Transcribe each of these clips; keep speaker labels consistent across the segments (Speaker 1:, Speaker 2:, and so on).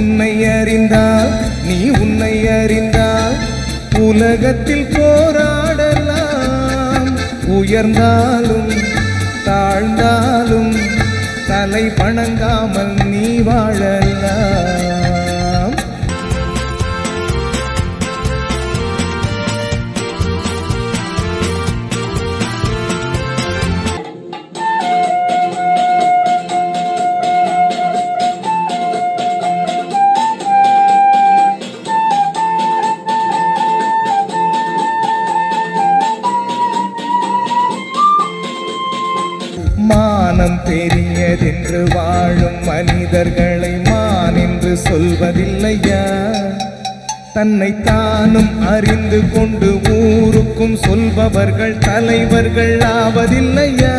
Speaker 1: உன்னை அறிந்தால் நீ உன்னை அறிந்தால் உலகத்தில் போராடலாம். உயர்ந்தாலும் தாழ்ந்தாலும் தலை வணங்காமல் நீ வாழலாம். மானம் பெரியதென்று வாழும் மனிதர்களை மான் என்று சொல்வதில்லையா? தன்னை தானும் அறிந்து கொண்டு ஊருக்கும் சொல்பவர்கள் தலைவர்கள் ஆவதில்லையா?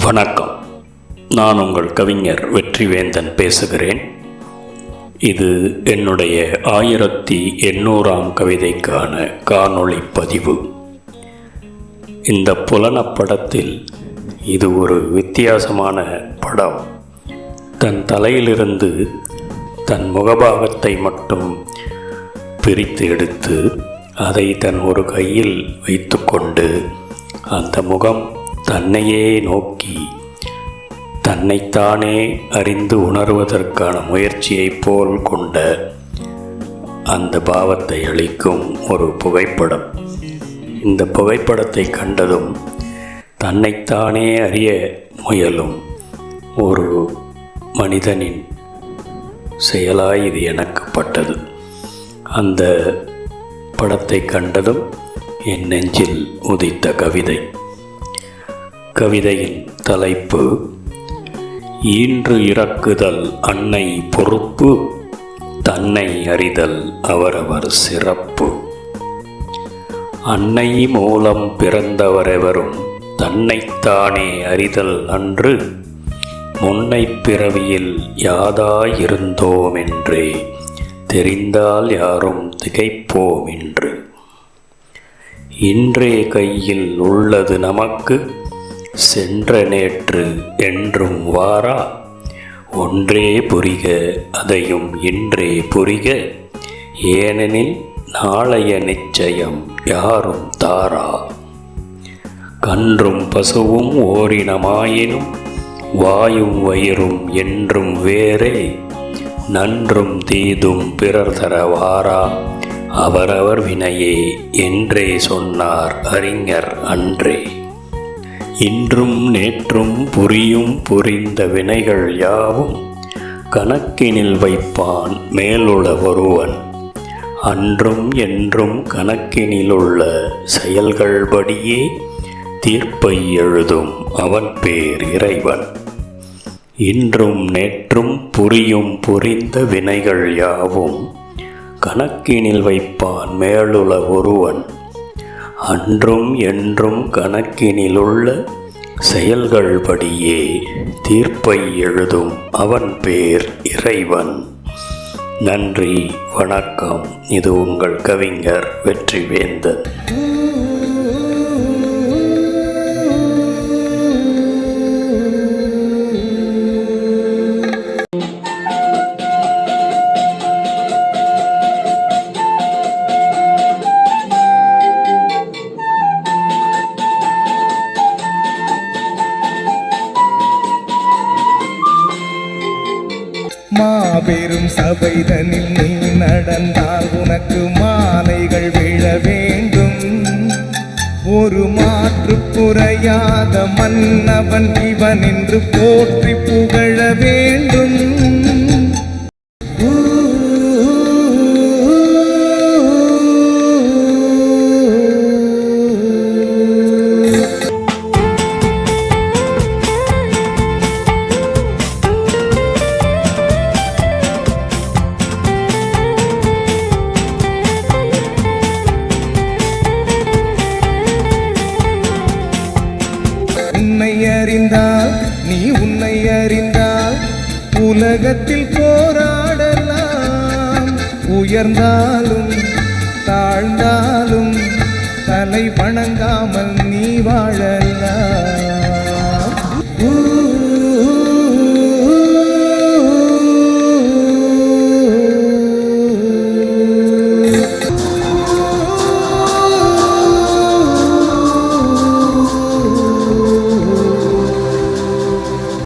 Speaker 2: வணக்கம். நான் உங்கள் கவிஞர் வெற்றிவேந்தன் பேசுகிறேன். இது என்னுடைய 1800ஆம் கவிதைக்கான காணொளி பதிவு. இந்த புலனப்படத்தில் இது ஒரு வித்தியாசமான படம். தன் தலையிலிருந்து தன் முகபாகத்தை மட்டும் பிரித்து எடுத்து அதை தன் ஒரு கையில் வைத்துக்கொண்டு அந்த முகம் தன்னையே நோக்கி தன்னைத்தானே அறிந்து உணர்வதற்கான முயற்சியைப் போல் கொண்ட அந்த பாவத்தை அளிக்கும் ஒரு புகைப்படம். இந்த புகைப்படத்தை கண்டதும் தன்னைத்தானே அறிய முயலும் ஒரு மனிதனின் செயலாய் இது எனக்கு பட்டது. அந்த படத்தை கண்டதும் என் நெஞ்சில் உதித்த கவிதை. கவிதையின் தலைப்பு: ஈன்று இறக்குதல் அன்னை பொறுப்பு, தன்னை அறிதல் அவரவர் சிறப்பு. அன்னை மூலம் பிறந்தவரெவரும் தன்னைத்தானே அறிதல் அன்று, முன்னைப் பிறவியில் யாதாயிருந்தோமென்றே தெரிந்தால் யாரும் திகைப்போம் என்று. இன்றே கையில் உள்ளது நமக்கு, சென்ற நேற்று என்றும் வாரா. ஒன்றே புரிக அதையும் இன்றே புரிக, ஏனெனில் நாளைய நிச்சயம் யாரும் தாரா. கன்றும் பசுவும் ஓரினமாயினும் வாயும் வயிறும் என்றும் வேறே, நன்றும் தீதும் பிறர் தர வாரா. அவரவர் வினையே என்றே சொன்னார் அறிஞர் அன்றே. இன்றும் நேற்றும் புரியும் புரிந்த வினைகள் யாவும் கணக்கினில் வைப்பான் மேலுள்ள ஒருவன். அன்றும் என்றும் கணக்கினிலுள்ள செயல்கள் படியே தீர்ப்பை எழுதும் அவன் பேர் இறைவன். இன்றும் நேற்றும் புரியும் புரிந்த வினைகள் யாவும் கணக்கினில் வைப்பான் மேலுள்ள ஒருவன். அன்றும் என்றும் கணக்கினிலுள்ள செயல்கள் படியே தீர்ப்பை எழுதும் அவன் பேர் இறைவன். நன்றி, வணக்கம். இது உங்கள் கவிஞர் வெற்றிவேந்தன்.
Speaker 1: மாபெரும் சபைதனில் நீ நடந்தால் உனக்கு மாலைகள் விழ வேண்டும். ஒரு மாற்று குறையாத மன்னவன் இவன் என்று போற்றி புகழ வேண்டும். நீ உன்னை அறிந்தால் உலகத்தில் போராடலாம். உயர்ந்தாலும் தாழ்ந்தாலும் தலை வணங்காமல் நீ வாழலாம்.